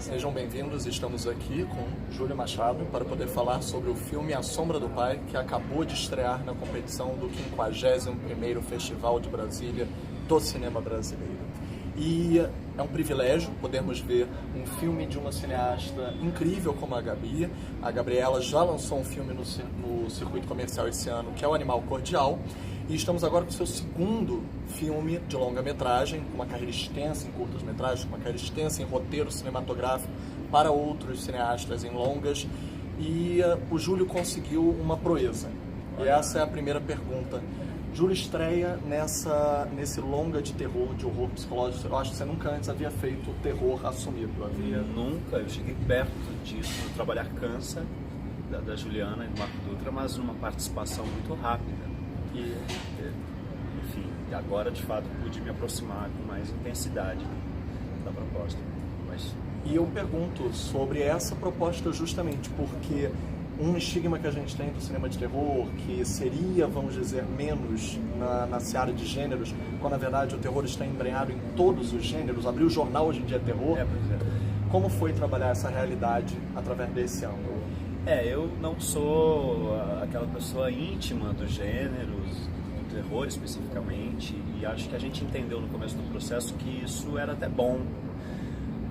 Sejam bem-vindos, estamos aqui com Júlio Machado para poder falar sobre o filme A Sombra do Pai, que acabou de estrear na competição do 51º Festival de Brasília do Cinema Brasileiro. E é um privilégio podermos ver um filme de uma cineasta incrível como a Gabi. A Gabriela já lançou um filme no circuito comercial esse ano, que é o Animal Cordial. E estamos agora com o seu segundo filme de longa-metragem, com uma carreira extensa em curtas-metragens, com uma carreira extensa em roteiro cinematográfico para outros cineastas em longas. E o Júlio conseguiu uma proeza. E essa é a primeira pergunta. Júlio estreia nesse longa de terror, de horror psicológico. Eu acho que você nunca antes havia feito terror assumido. Nunca, eu cheguei perto disso, no Trabalhar Cansa, da Juliana e do Marco Dutra, mas numa participação muito rápida. Enfim, agora de fato pude me aproximar com mais intensidade da proposta. E eu pergunto sobre essa proposta justamente porque um estigma que a gente tem do cinema de terror, que seria, vamos dizer, menos na seara de gêneros, quando na verdade o terror está embrenhado em todos os gêneros. Abrir o jornal hoje em dia é terror. Como foi trabalhar essa realidade através desse ângulo? Eu não sou aquela pessoa íntima dos gêneros, do terror especificamente, e acho que a gente entendeu no começo do processo que isso era até bom,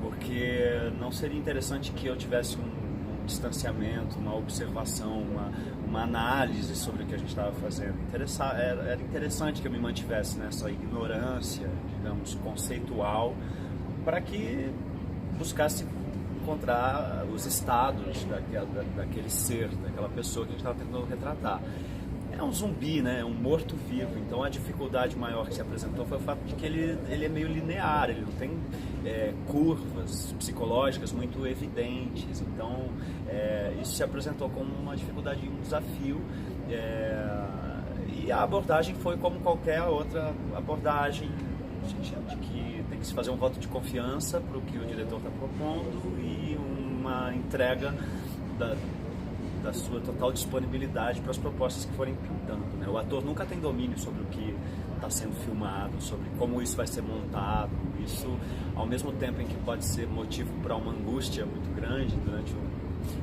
porque não seria interessante que eu tivesse um distanciamento, uma observação, uma análise sobre o que a gente estava fazendo. Era interessante que eu me mantivesse nessa ignorância, digamos, conceitual, para que buscasse encontrar os estados daquele ser, daquela pessoa que a gente estava tentando retratar. É um zumbi, né? Um morto-vivo. Então a dificuldade maior que se apresentou foi o fato de que ele é meio linear, ele não tem curvas psicológicas muito evidentes. Então isso se apresentou como uma dificuldade e um desafio. E a abordagem foi como qualquer outra abordagem, de que tem que se fazer um voto de confiança para o que o diretor está propondo e uma entrega da sua total disponibilidade para as propostas que forem pintando, né? O ator nunca tem domínio sobre o que está sendo filmado, sobre como isso vai ser montado. Isso, ao mesmo tempo em que pode ser motivo para uma angústia muito grande durante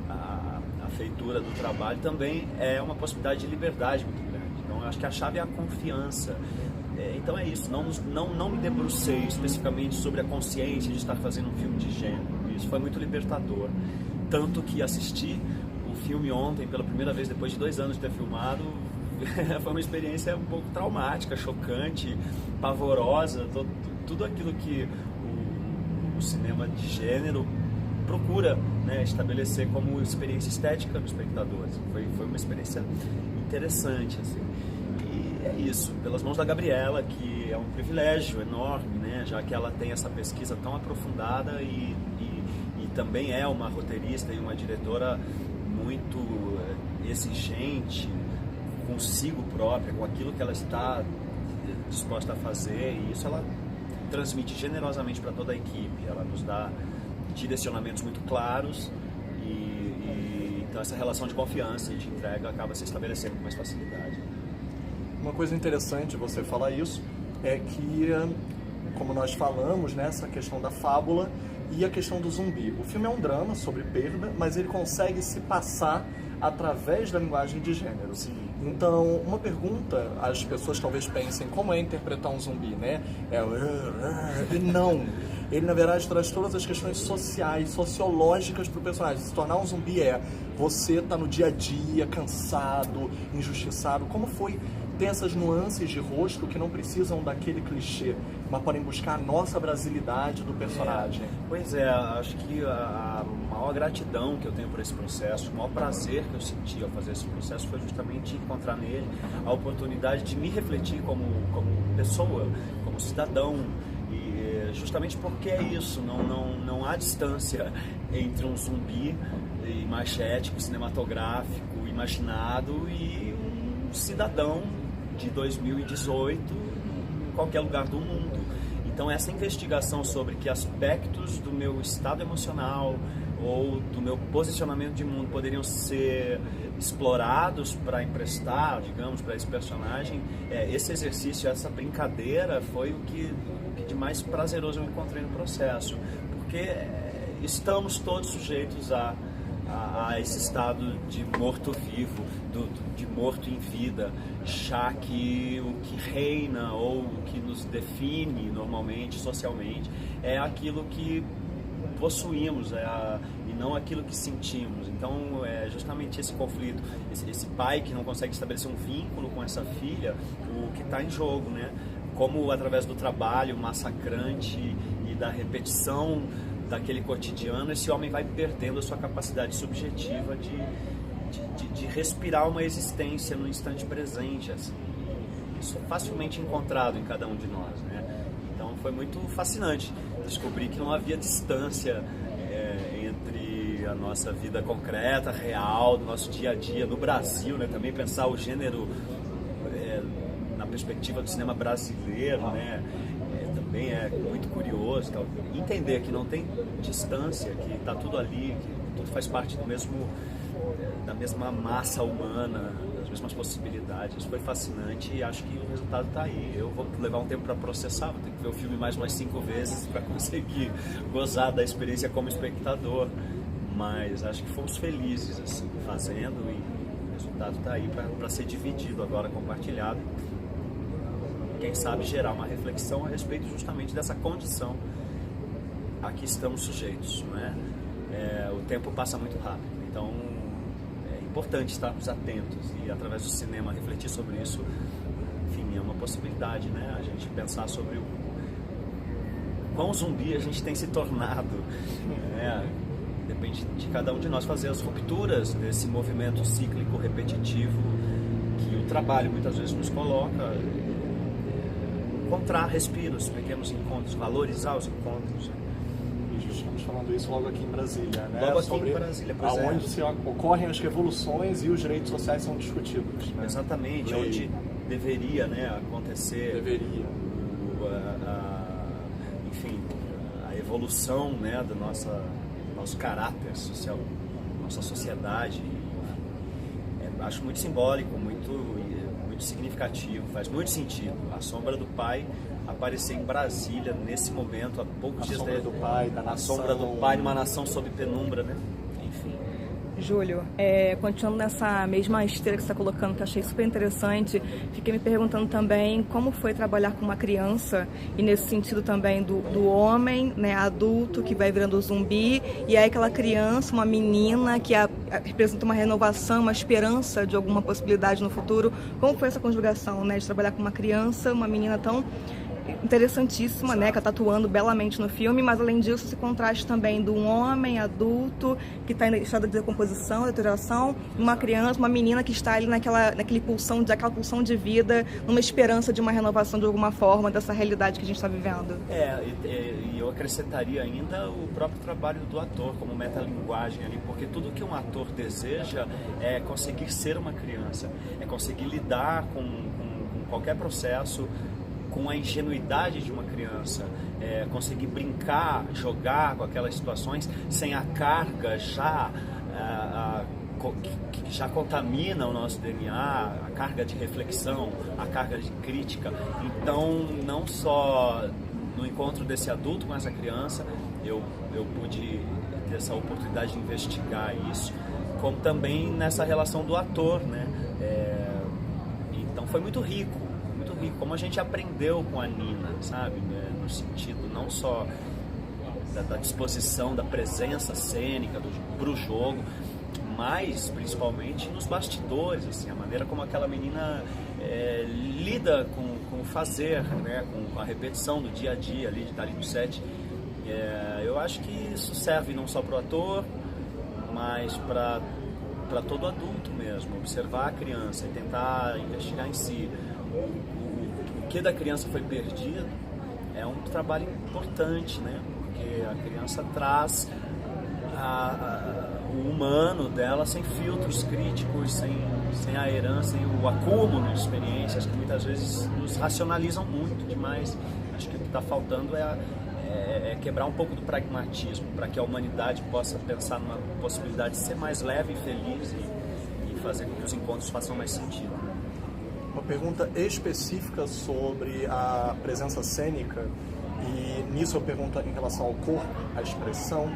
a feitura do trabalho, também é uma possibilidade de liberdade muito grande. Então, eu acho que a chave é a confiança. Então é isso, não me debrucei especificamente sobre a consciência de estar fazendo um filme de gênero. Isso foi muito libertador. Tanto que assisti o filme ontem pela primeira vez depois de 2 anos de ter filmado, foi uma experiência um pouco traumática, chocante, pavorosa, tudo aquilo que o cinema de gênero procura, né, estabelecer como experiência estética do espectador. Foi uma experiência interessante, assim. É isso, pelas mãos da Gabriela, que é um privilégio enorme, né? Já que ela tem essa pesquisa tão aprofundada e também é uma roteirista e uma diretora muito exigente consigo própria, com aquilo que ela está disposta a fazer, e isso ela transmite generosamente para toda a equipe. Ela nos dá direcionamentos muito claros e então essa relação de confiança e de entrega acaba se estabelecendo com mais facilidade. Uma coisa interessante você falar isso é que, como nós falamos, né, essa questão da fábula e a questão do zumbi. O filme é um drama sobre perda, mas ele consegue se passar através da linguagem de gênero. Sim. Então, uma pergunta, as pessoas talvez pensem, como é interpretar um zumbi, né? E não. Ele, na verdade, traz todas as questões sociais, sociológicas para o personagem. Se tornar um zumbi você tá no dia a dia, cansado, injustiçado. Como foi ter essas nuances de rosto que não precisam daquele clichê, mas podem buscar a nossa brasilidade do personagem? Pois é, acho que a maior gratidão que eu tenho por esse processo, o maior prazer que eu senti ao fazer esse processo foi justamente encontrar nele a oportunidade de me refletir como pessoa, como cidadão. E justamente porque é isso, não há distância entre um zumbi imagético, cinematográfico, imaginado e um cidadão de 2018 em qualquer lugar do mundo. Então essa investigação sobre que aspectos do meu estado emocional ou do meu posicionamento de mundo poderiam ser explorados para emprestar, digamos, para esse personagem, esse exercício, essa brincadeira foi o que de mais prazeroso eu encontrei no processo, porque estamos todos sujeitos a esse estado de morto-vivo, de morto em vida, já que o que reina ou o que nos define normalmente, socialmente, é aquilo que possuímos e não aquilo que sentimos. Então é justamente esse conflito, esse pai que não consegue estabelecer um vínculo com essa filha, o que está em jogo, né? Como através do trabalho massacrante e da repetição daquele cotidiano, esse homem vai perdendo a sua capacidade subjetiva de respirar uma existência no instante presente, assim. Isso é facilmente encontrado em cada um de nós, né? Então foi muito fascinante descobrir que não havia distância entre a nossa vida concreta, real, do nosso dia a dia no Brasil, né? Também pensar o gênero na perspectiva do cinema brasileiro, né? Também é muito curioso, tal. Entender que não tem distância, que está tudo ali, que tudo faz parte da mesma massa humana, das mesmas possibilidades. Foi fascinante e acho que o resultado está aí. Eu vou levar um tempo para processar, vou ter que ver o filme mais umas 5 vezes para conseguir gozar da experiência como espectador, mas acho que fomos felizes assim, fazendo, e o resultado está aí para ser dividido agora, compartilhado. Quem sabe gerar uma reflexão a respeito justamente dessa condição a que estamos sujeitos, né? O tempo passa muito rápido, então é importante estarmos atentos e através do cinema refletir sobre isso. Enfim, é uma possibilidade, né? A gente pensar sobre o quão zumbi a gente tem se tornado, né? Depende de cada um de nós fazer as rupturas desse movimento cíclico repetitivo que o trabalho muitas vezes nos coloca. Encontrar respiros, pequenos encontros, valorizar os encontros. E estamos falando isso logo aqui em Brasília, né? Logo aqui em Brasília, pois é. Onde ocorrem as revoluções e os direitos sociais são discutidos, né? Exatamente, onde deveria, né, acontecer. Deveria. Enfim, a evolução, né, do nosso caráter social, nossa sociedade. Acho muito simbólico, muito significativo, faz muito sentido A Sombra do Pai aparecer em Brasília nesse momento, há poucos dias. A Sombra do Pai, da nação. A Sombra do Pai, numa nação sob penumbra, né? Enfim. Júlio, continuando nessa mesma esteira que você está colocando, que eu achei super interessante, fiquei me perguntando também como foi trabalhar com uma criança, e nesse sentido também do homem, né, adulto, que vai virando zumbi, e aí aquela criança, uma menina, que representa uma renovação, uma esperança de alguma possibilidade no futuro. Como foi essa conjugação, né, de trabalhar com uma criança, uma menina tão interessantíssima, né, que está atuando belamente no filme, mas além disso esse contraste também de um homem adulto que está em estado de decomposição, deterioração, uma criança, uma menina que está ali naquela pulsão de vida, numa esperança de uma renovação de alguma forma dessa realidade que a gente está vivendo. E eu acrescentaria ainda o próprio trabalho do ator como metalinguagem ali, porque tudo que um ator deseja é conseguir ser uma criança, é conseguir lidar com qualquer processo com a ingenuidade de uma criança, conseguir brincar, jogar com aquelas situações sem a carga que já contamina o nosso DNA, a carga de reflexão, a carga de crítica. Então, não só no encontro desse adulto com essa criança, eu pude ter essa oportunidade de investigar isso, como também nessa relação do ator, né? Então foi muito rico, como a gente aprendeu com a Nina, sabe? No sentido não só da disposição, da presença cênica para o jogo, mas principalmente nos bastidores, assim, a maneira como aquela menina lida com o fazer, né? Com a repetição do dia a dia ali, de estar ali no set. Eu acho que isso serve não só para o ator, mas para todo adulto mesmo, observar a criança e tentar investigar em si. O que da criança foi perdido é um trabalho importante, né? Porque a criança traz o humano dela sem filtros críticos, sem a herança, sem o acúmulo de experiências que muitas vezes nos racionalizam muito demais. Acho que o que está faltando é quebrar um pouco do pragmatismo para que a humanidade possa pensar numa possibilidade de ser mais leve e feliz e fazer com que os encontros façam mais sentido. Uma pergunta específica sobre a presença cênica, e nisso eu pergunto em relação ao corpo, à expressão.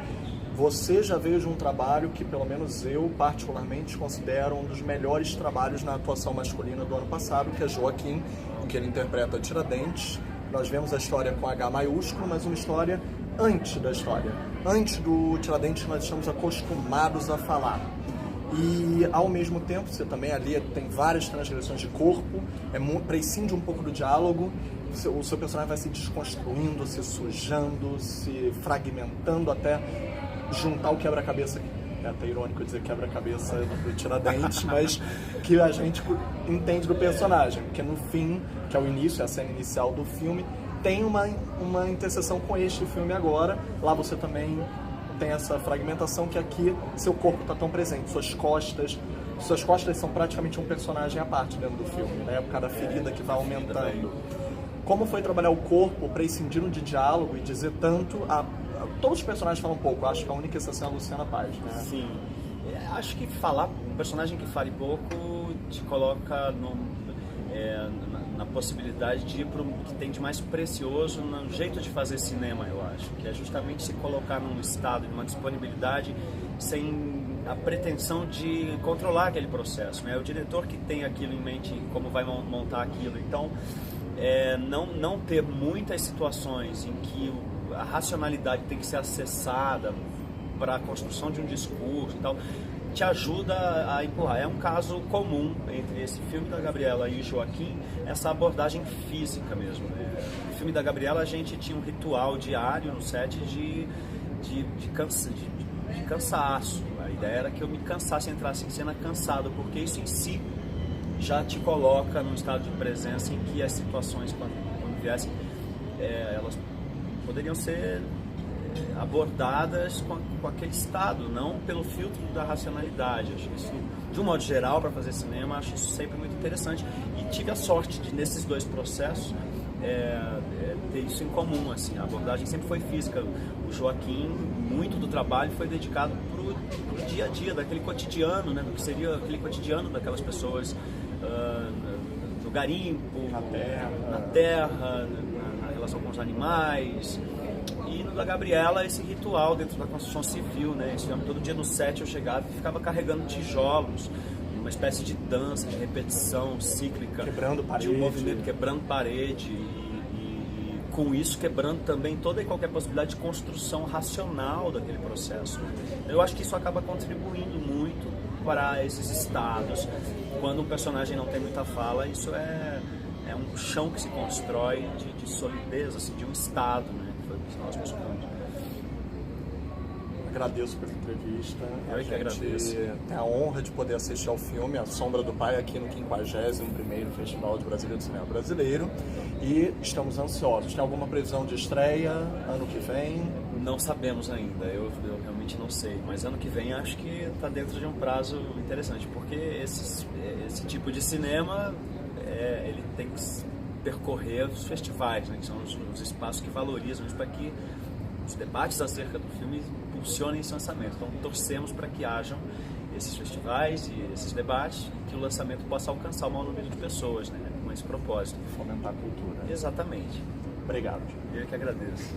você já veio de um trabalho que, pelo menos eu, particularmente, considero um dos melhores trabalhos na atuação masculina do ano passado, que é Joaquim, em que ele interpreta Tiradentes. Nós vemos a história com H maiúsculo, mas uma história antes da história. Antes do Tiradentes, nós estamos acostumados a falar. E, ao mesmo tempo, você também ali tem várias transgressões de corpo, prescinde um pouco do diálogo, o seu personagem vai se desconstruindo, se sujando, se fragmentando até juntar o quebra-cabeça. É até irônico dizer quebra-cabeça do Tiradentes, mas que a gente entende do personagem, porque no fim, que é o início, é a cena inicial do filme, tem uma interseção com este filme agora. Lá você também tem essa fragmentação que aqui seu corpo está tão presente, suas costas são praticamente um personagem à parte dentro do filme, né? Por causa da ferida que vai aumentando. Como foi trabalhar o corpo, prescindindo de diálogo e dizer tanto todos os personagens falam um pouco, acho que a única exceção é a Luciana Paz, né? Sim, acho que um personagem que fale pouco te coloca na possibilidade de ir para o que tem de mais precioso no jeito de fazer cinema, eu acho, que é justamente se colocar num estado, numa disponibilidade sem a pretensão de controlar aquele processo, né? É o diretor que tem aquilo em mente, como vai montar aquilo, então não ter muitas situações em que a racionalidade tem que ser acessada para a construção de um discurso e tal, te ajuda a empurrar. É um caso comum entre esse filme da Gabriela e o Joaquim, essa abordagem física mesmo. No filme da Gabriela a gente tinha um ritual diário no set de cansaço. A ideia era que eu me cansasse, entrasse em cena cansado, porque isso em si já te coloca num estado de presença em que as situações, quando viessem, elas poderiam ser abordadas com aquele estado, não pelo filtro da racionalidade. Acho que isso, de um modo geral, para fazer cinema, acho isso sempre muito interessante. E tive a sorte de, nesses dois processos, ter isso em comum. Assim, a abordagem sempre foi física. O Joaquim, muito do trabalho foi dedicado para o dia a dia, daquele cotidiano, né, do que seria aquele cotidiano daquelas pessoas no garimpo, na terra, na relação com os animais. E no da Gabriela, esse ritual dentro da construção civil, né? Todo dia no set eu chegava e ficava carregando tijolos, uma espécie de dança, de repetição cíclica, quebrando parede, de um movimento, quebrando parede e com isso quebrando também toda e qualquer possibilidade de construção racional daquele processo. Eu acho que isso acaba contribuindo muito para esses estados. Quando um personagem não tem muita fala, isso é um chão que se constrói de solidez, assim, de um estado, né? Nós agradeço pela entrevista. Eu que agradeço. Tem a honra de poder assistir ao filme A Sombra do Pai aqui no 51º Festival de Brasília do Cinema Brasileiro e estamos ansiosos. Tem alguma previsão de estreia ano que vem? Não sabemos ainda, eu realmente não sei, mas ano que vem acho que está dentro de um prazo interessante, porque esse tipo de cinema ele tem que percorrer os festivais, né, que são os espaços que valorizam isso, para que os debates acerca do filme impulsionem esse lançamento. Então torcemos para que hajam esses festivais e esses debates e que o lançamento possa alcançar o maior número de pessoas, né, com esse propósito. Fomentar a cultura. Exatamente. Obrigado. Eu que agradeço.